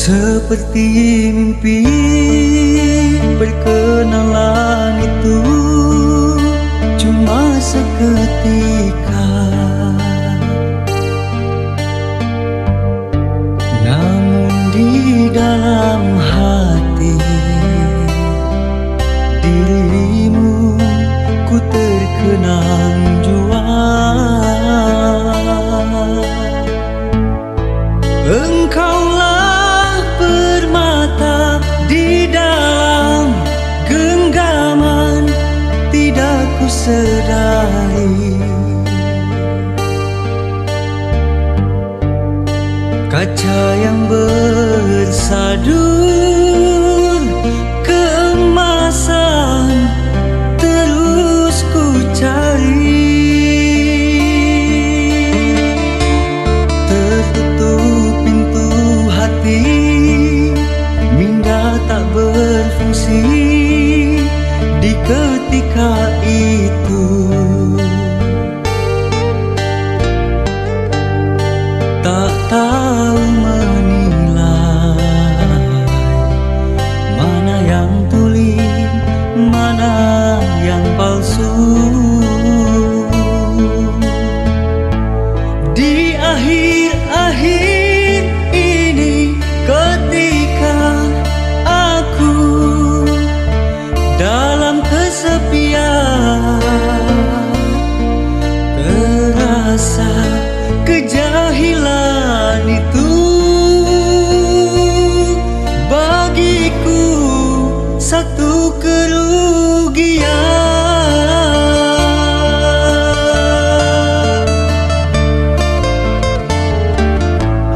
Seperti mimpi perkenalan itu cuma seketika, namun di dalam hati dirimu ku terkenang jua. Engkaulah permata di dalam genggaman tidak ku sedari, kaca yang bersadur keemasan terus ku cari. Tertutup pintu hati, minda tak berfungsi di ketika itu. Tak tahu menilai mana yang tuli, mana yang palsu. Di akhir-akhir ini ketika aku dalam kesepian, terasa kejahilan itu bagiku satu kerugian.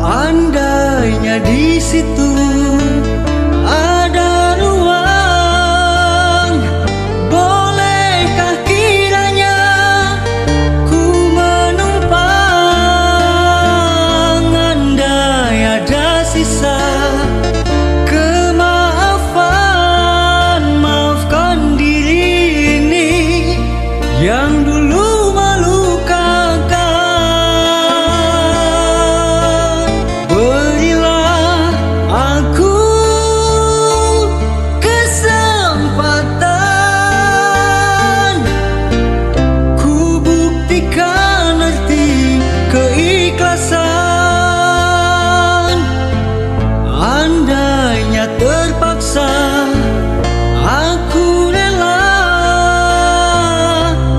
Andainya di situ ada ruang, bolehkah kiranya ku menumpang? Andai ada sisa kemaafan, maafkan diri ini yang dulu melukakan. Berilah aku kesempatan, ku buktikan arti keikhlasan. Andainya terpaksa aku rela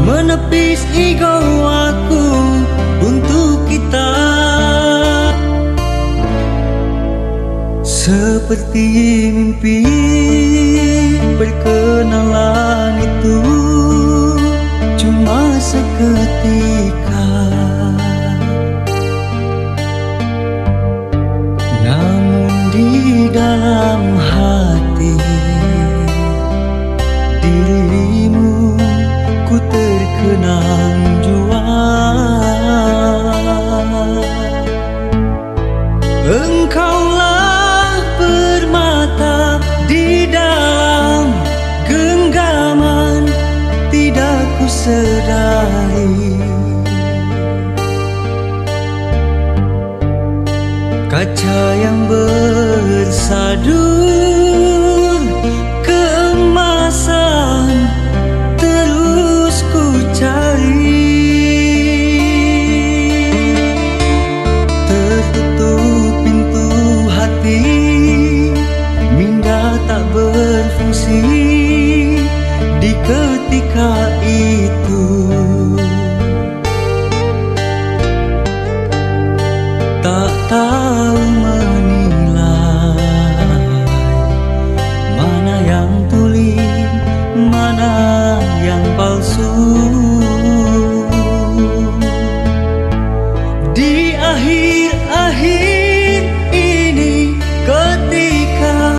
menepis ego aku untuk kita. Seperti mimpi perkenalan itu cuma seketika, namun di dalam hati dirimu ku terkenang jua. Engkaulah permata di dalam genggaman tidak ku sedari, kaca yang bersadur keemasan terus ku cari. Tertutup pintu hati, minda tak berfungsi di ketika itu.